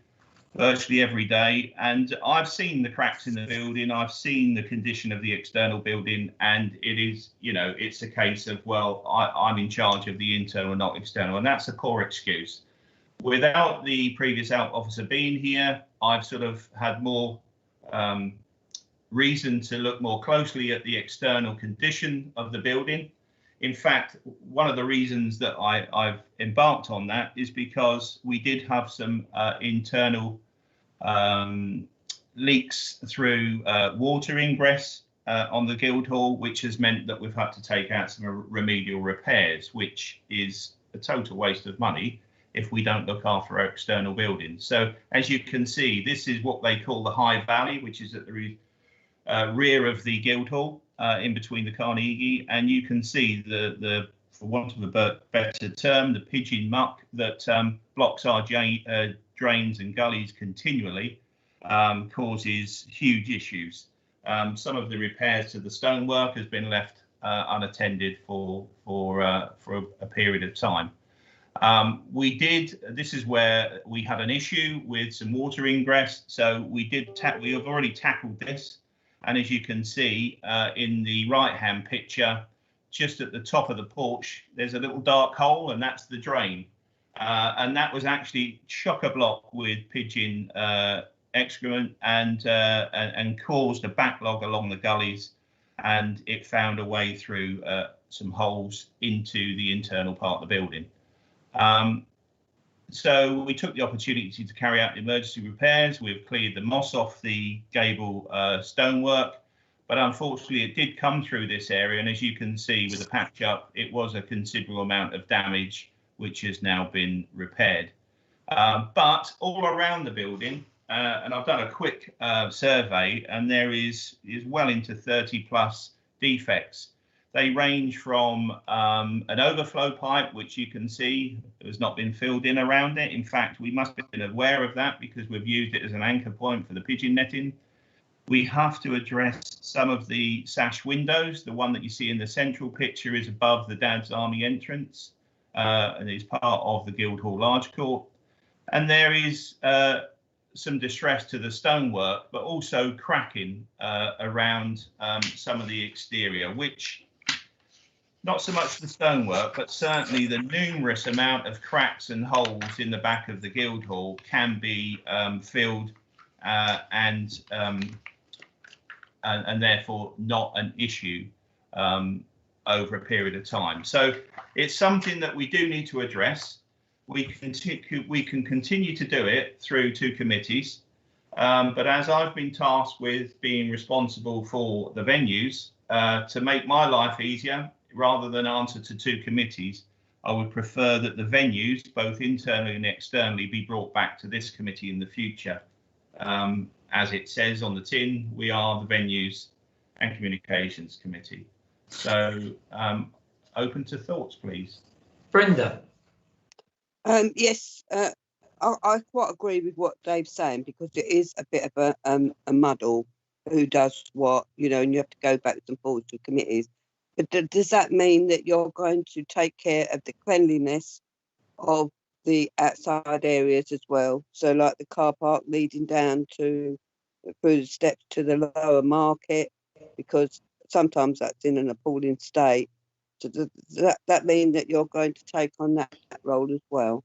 virtually every day, and I've seen the cracks in the building. I've seen the condition of the external building, and it is, you know, it's a case of, well, I'm in charge of the internal, not external, and that's a poor excuse. Without the previous out officer being here, I've sort of had more reason to look more closely at the external condition of the building. In fact, one of the reasons that I've embarked on that is because we did have some internal leaks through water ingress on the Guildhall, which has meant that we've had to take out some remedial repairs, which is a total waste of money if we don't look after our external buildings. So as you can see, this is what they call the High Valley, which is at the rear of the Guildhall, in between the Carnegie, and you can see the for want of a better term, the pigeon muck that blocks our drains and gullies continually, causes huge issues. Some of the repairs to the stonework has been left unattended for a period of time. This is where we had an issue with some water ingress, so we have already tackled this. And as you can see in the right-hand picture, just at the top of the porch, there's a little dark hole, and that's the drain. And that was actually chock-a-block with pigeon excrement and caused a backlog along the gullies, and it found a way through some holes into the internal part of the building. So we took the opportunity to carry out emergency repairs. We've cleared the moss off the gable stonework, but unfortunately it did come through this area, and as you can see with the patch up, it was a considerable amount of damage which has now been repaired. But all around the building, and I've done a quick survey, and there is well into 30 plus defects. They range from an overflow pipe, which you can see has not been filled in around it. In fact, we must have been aware of that because we've used it as an anchor point for the pigeon netting. We have to address some of the sash windows. The one that you see in the central picture is above the Dad's Army entrance and is part of the Guildhall Large Court. And there is some distress to the stonework, but also cracking around some of the exterior, which not so much the stonework, but certainly the numerous amount of cracks and holes in the back of the Guildhall can be filled and therefore not an issue over a period of time. So it's something that we do need to address. We can continue to do it through 2 committees, but as I've been tasked with being responsible for the venues, to make my life easier, rather than answer to 2 committees, I would prefer that the venues, both internally and externally, be brought back to this committee in the future. As it says on the tin, we are the Venues and Communications Committee. So open to thoughts, please. Brenda. Yes, I quite agree with what Dave's saying, because it is a bit of a muddle who does what, you know, and you have to go backwards and forwards to committees. But does that mean that you're going to take care of the cleanliness of the outside areas as well? So like the car park leading down to through the steps to the lower market, because sometimes that's in an appalling state. So does that mean that you're going to take on that role as well?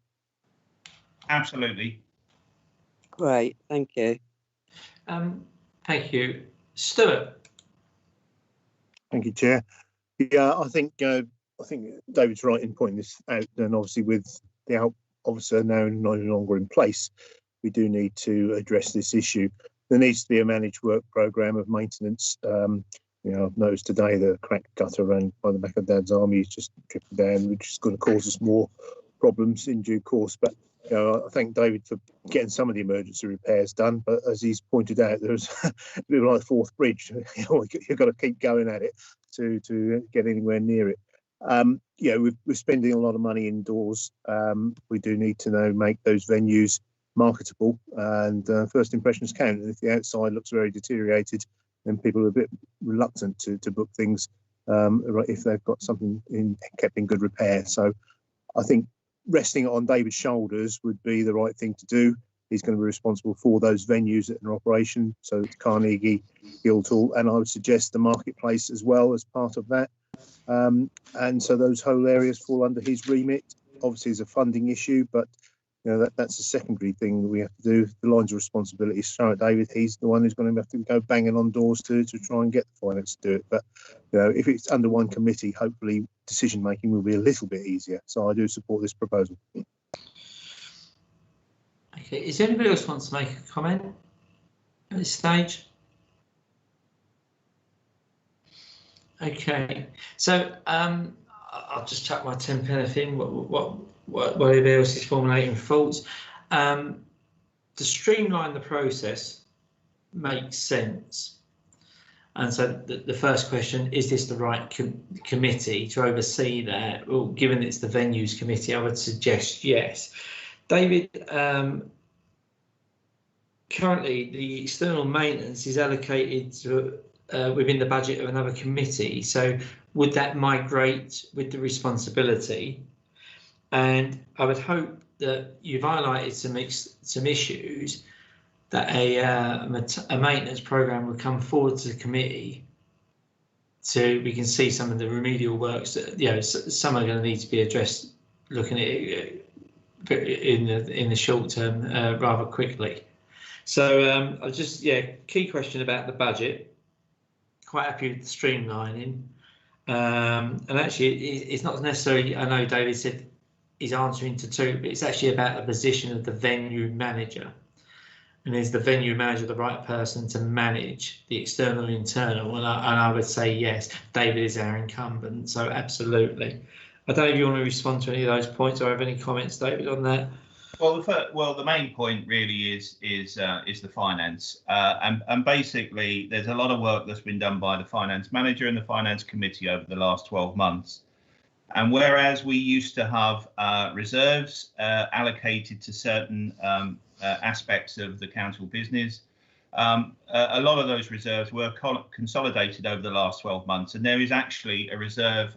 Absolutely. Great, thank you. Thank you. Stuart. Thank you, Chair. Yeah, I think David's right in pointing this out, and obviously with the out officer now no longer in place, we do need to address this issue. There needs to be a managed work programme of maintenance. You know, I've noticed today the cracked gutter around by the back of Dad's Army is just dripping down, which is going to cause us more problems in due course. But you know, I thank David for getting some of the emergency repairs done. But as he's pointed out, there's a bit like Forth Bridge. You know, you've got to keep going at it to get anywhere near it. Yeah, we're spending a lot of money indoors. We do need to now make those venues marketable, and first impressions count. And if the outside looks very deteriorated, then people are a bit reluctant to book things if they've got something kept in good repair. So I think resting it on David's shoulders would be the right thing to do. He's going to be responsible for those venues that are in operation, so it's Carnegie, Guildhall, and I would suggest the marketplace as well as part of that. And so those whole areas fall under his remit. Obviously, it's a funding issue, but that's a secondary thing that we have to do. The lines of responsibility is shown at David. He's the one who's going to have to go banging on doors to try and get the finance to do it. But if it's under one committee, hopefully decision making will be a little bit easier. So I do support this proposal. Okay, is there anybody else wants to make a comment at this stage? Okay, so I'll just chuck my 10 pence in. Whatever else is formulating thoughts. To streamline the process makes sense. And so the first question, is this the right committee to oversee that? Well, given it's the venues committee, I would suggest yes. David, currently the external maintenance is allocated to within the budget of another committee. So would that migrate with the responsibility? And I would hope that you've highlighted some issues that a maintenance program will come forward to the committee, so we can see some of the remedial works that some are going to need to be addressed, looking at it in the short term rather quickly. So I just key question about the budget. Quite happy with the streamlining, and actually it's not necessarily. I know David said he's answering to two, but it's actually about the position of the venue manager. And is the venue manager the right person to manage the external and internal? And I would say yes, David is our incumbent, so absolutely. I don't know if you want to respond to any of those points or have any comments, David, on that. Well, the main point really is the finance, and basically there's a lot of work that's been done by the finance manager and the finance committee over the last 12 months. And whereas we used to have reserves allocated to certain aspects of the council business, a lot of those reserves were consolidated over the last 12 months. And there is actually a reserve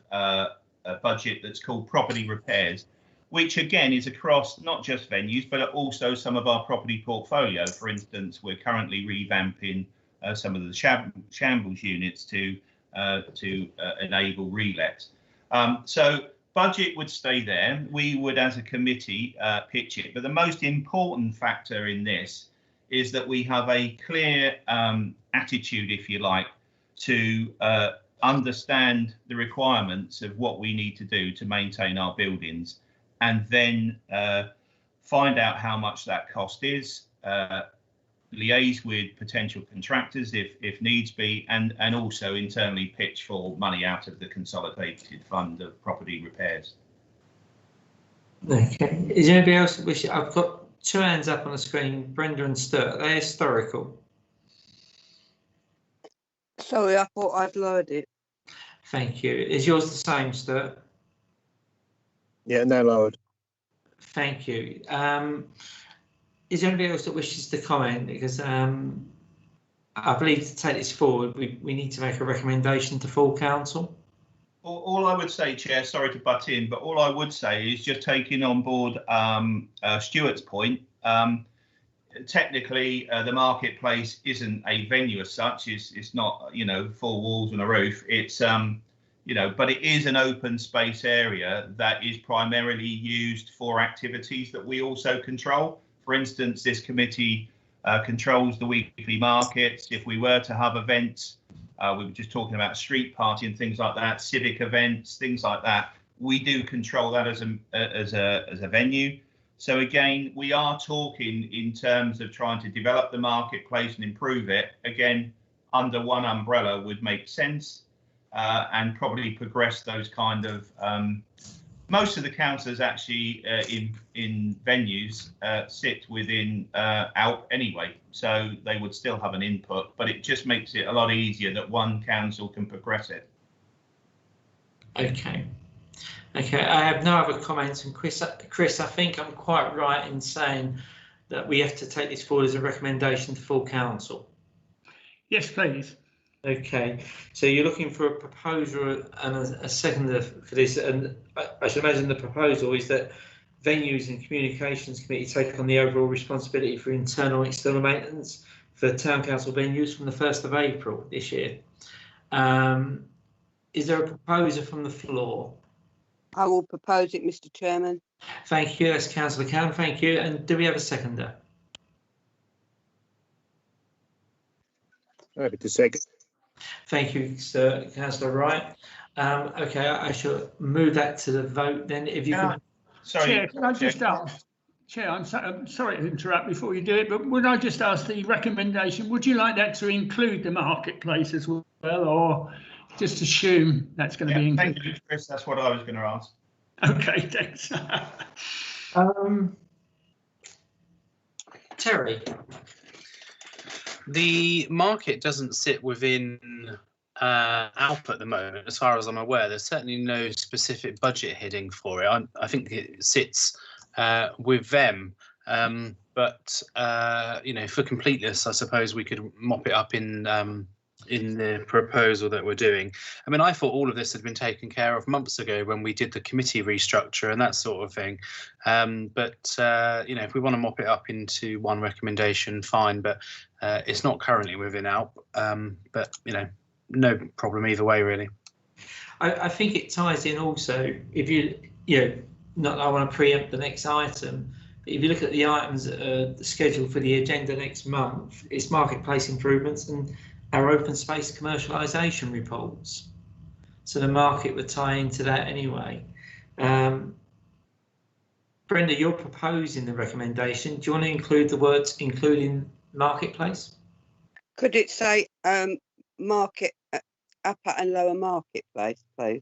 budget that's called property repairs, which again is across not just venues, but also some of our property portfolio. For instance, we're currently revamping some of the shambles units to enable relets. So budget would stay there. We would, as a committee, pitch it. But the most important factor in this is that we have a clear attitude, if you like, to understand the requirements of what we need to do to maintain our buildings, and then find out how much that cost is, liaise with potential contractors if needs be, and also internally pitch for money out of the consolidated fund of property repairs. Okay, is there anybody else? I've got two hands up on the screen, Brenda and Stuart. Are they historical? Sorry, I thought I'd lowered it. Thank you. Is yours the same, Stuart? Yeah, no lowered. Thank you. Is there anybody else that wishes to comment? Because I believe to take this forward, we need to make a recommendation to full council. All I would say, Chair, sorry to butt in, but all I would say is just taking on board Stuart's point. Technically, the marketplace isn't a venue as such. It's not, four walls and a roof. It's but it is an open space area that is primarily used for activities that we also control. For instance, this committee controls the weekly markets. If we were to have events, we were just talking about street party and things like that, civic events, things like that. We do control that as a venue. So again, we are talking in terms of trying to develop the marketplace and improve it. Again, under one umbrella would make sense, and probably progress those kind of. Most of the councillors actually in venues sit within ALP anyway, so they would still have an input, but it just makes it a lot easier that one council can progress it. Okay. Okay, I have no other comments. And Chris, I think I'm quite right in saying that we have to take this forward as a recommendation to full council? Yes, please. Okay, so you're looking for a proposal and a seconder for this, and I should imagine the proposal is that Venues and Communications Committee take on the overall responsibility for internal and external maintenance for town council venues from the 1st of April this year. Is there a proposer from the floor? I will propose it, Mr. Chairman. Thank you, that's Councillor Cam, thank you. And do we have a seconder? Happy to second. Thank you, Sir Councillor Wright. Okay, I shall move that to the vote then. If you can. Sorry, Chair, can I just ask? Chair, I'm sorry to interrupt before you do it, but would I just ask the recommendation? Would you like that to include the marketplace as well, or just assume that's going to be included? Thank you, Chris. That's what I was going to ask. Okay, thanks. Terry. The market doesn't sit within ALP at the moment, as far as I'm aware. There's certainly no specific budget heading for it. I think it sits with VEM, but you know, for completeness, I suppose we could mop it up in the proposal that we're doing. I mean, I thought all of this had been taken care of months ago when we did the committee restructure and that sort of thing. But you know, if we want to mop it up into one recommendation, fine. But it's not currently within ALP. But you know, no problem either way, really. I think it ties in also. If you know, not that I want to preempt the next item, but if you look at the items that are scheduled for the agenda next month, it's marketplace improvements and our open space commercialisation reports. So the market would tie into that anyway. Brenda, you're proposing the recommendation. Do you want to include the words including marketplace? Could it say market upper and lower marketplace, please?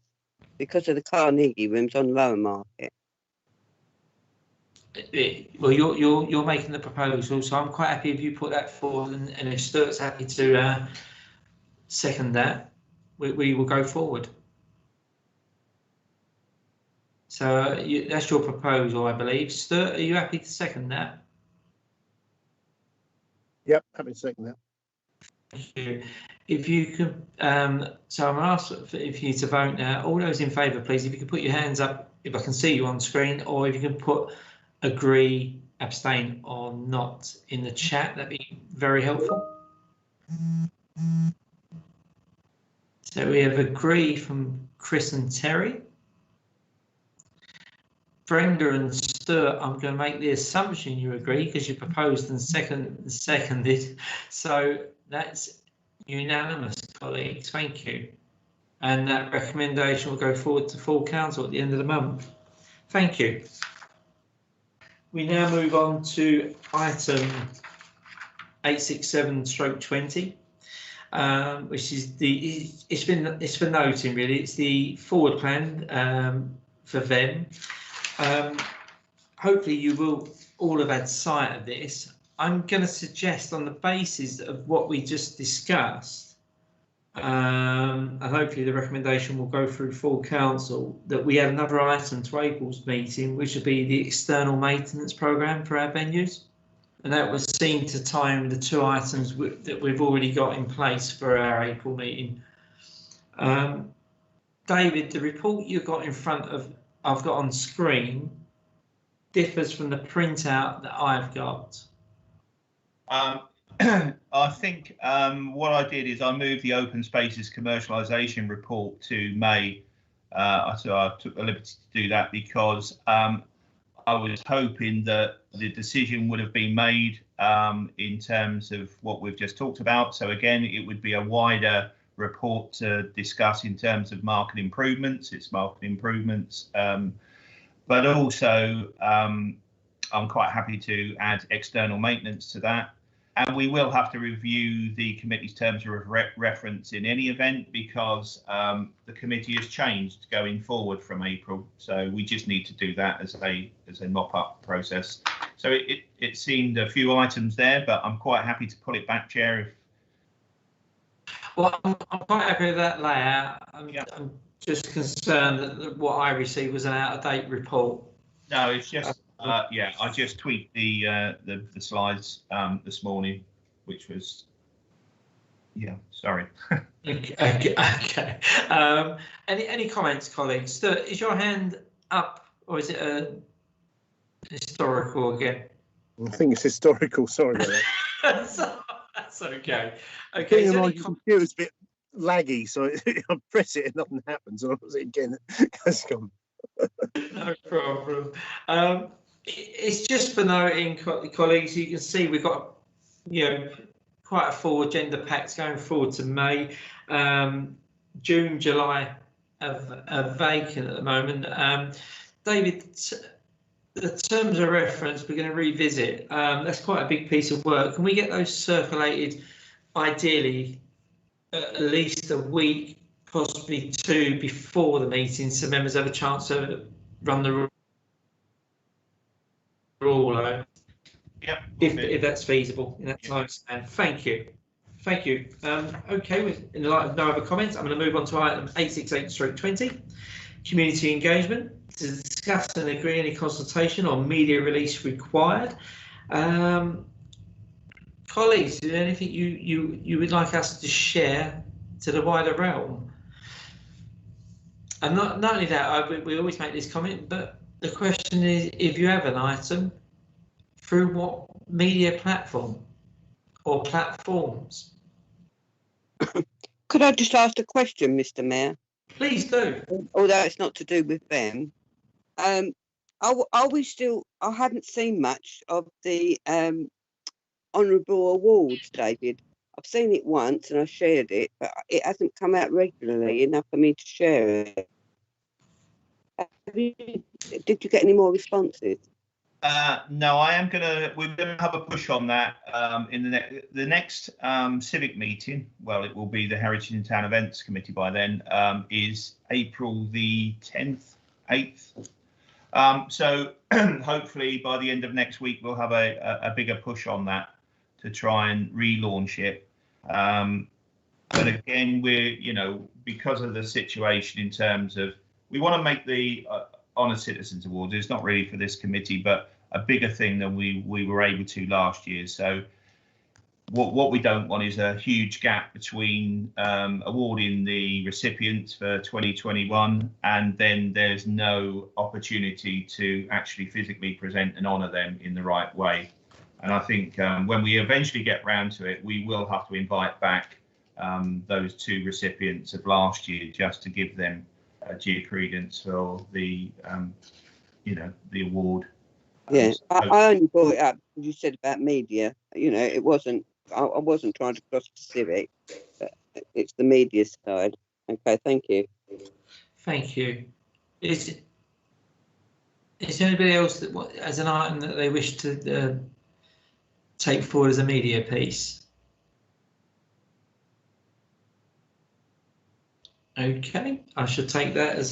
Because of the Carnegie rooms on lower market. Well, you're making the proposal, so I'm quite happy if you put that forward, and if Stuart's happy to second that, we will go forward. So that's your proposal, I believe. Stuart, are you happy to second that? Yep, happy to second that. Thank you. If you could, so I'm going to ask for you to vote now. All those in favour, please, if you could put your hands up, if I can see you on screen, or if you can put agree, abstain, or not in the chat, that'd be very helpful. So we have agree from Chris and Terry. Brenda and Stuart, I'm going to make the assumption you agree because you proposed and seconded. So that's unanimous, colleagues. Thank you. And that recommendation will go forward to full council at the end of the month. Thank you. We now move on to item 867/20, which is it's for noting really. It's the forward plan for VEM. Hopefully you will all have had sight of this. I'm going to suggest on the basis of what we just discussed, and hopefully the recommendation will go through full council, that we have another item to April's meeting, which will be the external maintenance programme for our venues. And that was seen to time the two items that we've already got in place for our April meeting. David, the report you've got in front of, I've got on screen, differs from the printout that I've got. I think what I did is I moved the open spaces commercialisation report to May. So I took the liberty to do that because I was hoping that the decision would have been made in terms of what we've just talked about. So again, it would be a wider report to discuss in terms of market improvements, its market improvements, but also I'm quite happy to add external maintenance to that. And we will have to review the committee's terms of reference in any event because the committee has changed going forward from April. So we just need to do that as a mop-up process. So it seemed a few items there, but I'm quite happy to pull it back, Chair. Well, I'm quite happy with that layout. I'm just concerned that what I received was an out-of-date report. No, it's just Yeah, I just tweaked the slides this morning, which was, yeah, sorry. Okay. Any comments, colleagues? Is your hand up, or is it historical again? I think it's historical. Sorry about that. That's okay. I Okay. think Is there my any computer's a bit laggy, so I press it and nothing happens. And I was again, it's gone. No problem. It's just for noting, colleagues, you can see we've got, quite a full agenda packs going forward to May. June, July are vacant at the moment. David, the terms of reference we're going to revisit. That's quite a big piece of work. Can we get those circulated, ideally, at least a week, possibly two, before the meeting, so members have a chance to run the rule over? Yep. If that's feasible in that time span. Thank you. Okay, in the light of no other comments, I'm going to move on to item 868/20, community engagement, to discuss and agree any consultation on media release required. Colleagues, is there anything you would like us to share to the wider realm? And not only that, we always make this comment, but the question is, if you have an item, through what media platform or platforms? Could I just ask a question, Mr. Mayor? Please do. Although it's not to do with them. Are we still? I haven't seen much of the honourable awards, David. I've seen it once and I shared it, but it hasn't come out regularly enough for me to share it. Did you get any more responses? No, we're gonna have a push on that in the next civic meeting. Well, it will be the Heritage and Town Events Committee by then, is April the 10th, 8th. So hopefully by the end of next week, we'll have a bigger push on that to try and relaunch it. But again, we're, because of the situation in terms of, we want to make the Honour Citizens Awards, it's not really for this committee, but a bigger thing than we were able to last year. So what we don't want is a huge gap between awarding the recipients for 2021 and then there's no opportunity to actually physically present and honour them in the right way. And I think when we eventually get round to it, we will have to invite back those two recipients of last year just to give them due credence for the, the award. Yeah, I only brought it up because you said about media. It wasn't. I wasn't trying to cross the civic, but it's the media side. Okay, thank you. Thank you. Is there anybody else that as an item that they wish to take forward as a media piece? Okay, I should take that as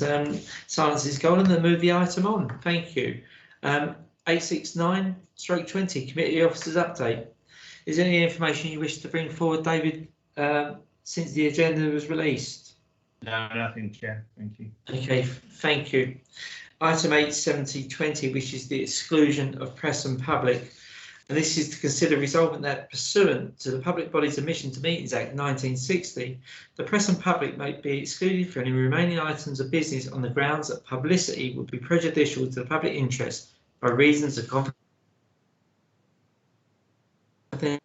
silence is golden and move the item on. Thank you. 869/20 committee officers update. Is there any information you wish to bring forward, David, since the agenda was released? No, nothing, Chair. Thank you. Okay, thank you. Item 870/20, which is the exclusion of press and public. And this is to consider resolving that pursuant to the Public Bodies Admission to Meetings Act 1960, the press and public may be excluded for any remaining items of business on the grounds that publicity would be prejudicial to the public interest by reasons of confidential. At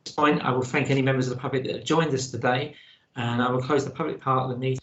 this point, I will thank any members of the public that have joined us today, and I will close the public part of the meeting.